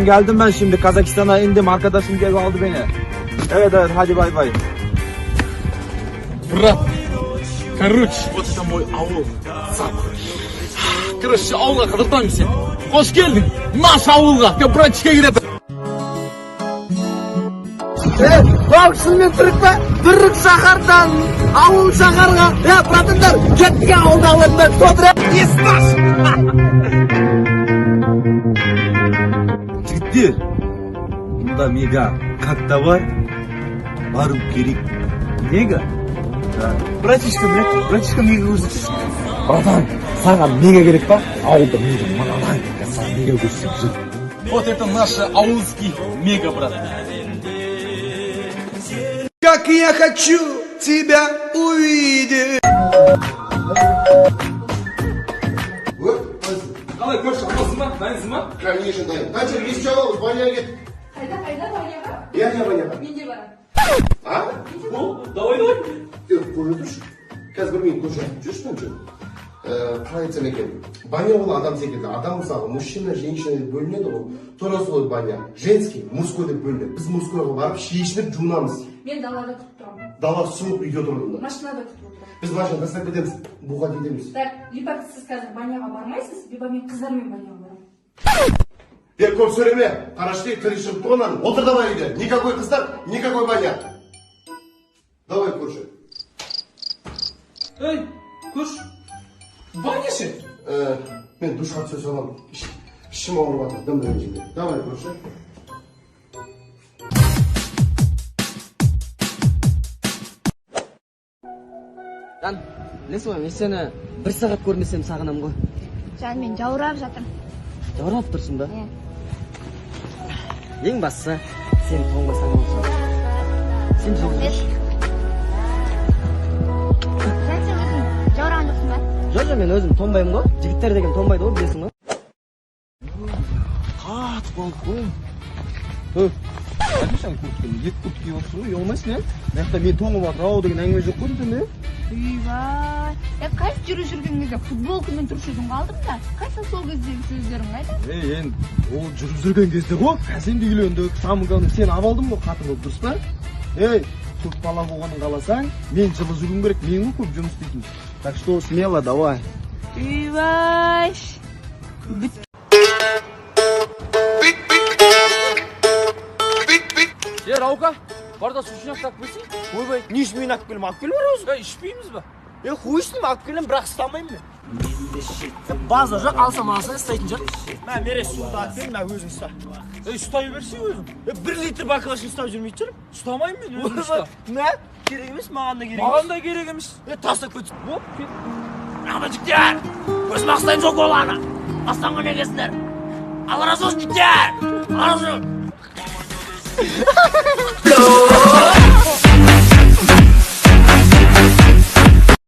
geldim ben şimdi. Kazakistan'a indim. Arkadaşım geldi aldı beni. Evet hadi bay bay. Брат, короче, вот это мой аул. Сам. Короче, ауылға қыдыртамын сен. Қош келдің. Наш ауылға. Мен братчикке келеді. Бақшымен түрік па? Түрік шақардан ауыл шақарға. Братандар, кеттік ауылдағыларында тодырап. Есташ! Жігіттер, мұнда мега как-то бар. Бару керек. Мега? Братишка мега көрсетші. Братан, саған мега керек па? Ауылда мега мыналай. Саған мега көрсетші. Вот это наш аулский мега, брат. Как я хочу тебя увидеть. Қалай көрші, амалсың ба? Дайынсың ба? Конечно, дайын. Қанша ес чабамыз, баняға кет. Қайда баняға? Я баняға. Мен де барам. А? Давай. Көріп тұршы. Қазір мен көрші жүрші мүнші. Қалай айтсам екен. Баня ол адам секілді. Адам мысалы, мужчина, женщина деп бөлінеді ғой. Тура солай баня. Женский, мужской деп бөлінеді. Біз мужскойға барып шешініп жуынамыз. Мен далада күтіп тұрамын. Дала суық үйде тұрдым. Машинада күтіп отырамын. Біз машина тастап кетеміз. Буға кетеміз. Так, либо сіз қазір баняға бармайсыз, либо мен қыздармен баняға барамын. Көп сөйлеме. Қарашты тілі шығып тұрғаннан. Отыр давай үйде. Никакой қыздар, никакой баня. Давай көрші. Ей, көрші. Баня ше? Мен душқа түсе саламын. İşim ауырып жатыр, дым ренжиді. Давай көрші. Жан, білесің ба, мен сені бір сағат көрмесем сағынам ғой. Жан, мен жаурап жатырмын. Жаурап тұрсың ба? Ең бастысы, сен тоңбасаң болсын. Сен жаурап. Сен өзің жаураған жоқсың ба? Жоқ, мен өзім тоңбаймын ғой. Жігіттер деген тоңбайды ғой, білесің ба? Қатып қалдық қой. Қадешан көптен, екі көпті кей отырсың ғой, ұялмайсың е? Маяқта мен тоңып жатыр, ау деген әңгіме жоқ қой дейсің бе? Үйбай. Қайсы жүрген кезде футболкамен тұрып жүрдің қалдым да? Қайсы сол кездегі сөздерің қайда? Енді ол жүріп жүрген кезде ғой, сен де үйлендік, самынғаның сен абалдың ғой қатын болып, дұрыс па? Көп бала болғанын қаласаң, мен жылы жүргім керек, мен көп жұмыс істейтін. Так что смело, давай. Үйбай. Раука, барда сушынақ тақ білсей? Ойбай, не үшін мен алып келем бар өзі? Ішпейміз ба? Хуй істеймін алып келем, бірақ ұстамаймын мен. База жоқ, алсам ұстайтын жоқ. Мә, мере суды алып келем, мә өзің ұста. Ұстай берсей өзің. 1 литр бакалашын ұстап жүрмейді жүрім. Ұстамайым мен өзің ұста. Мә, керек емес, маған да керек емес. Маған да керек емес. Тастап көтіп. Ана жіктер, өзім ақстайын жоқ ол ана. Астанға негесіндер. Аларазош жіктер. Аларазош.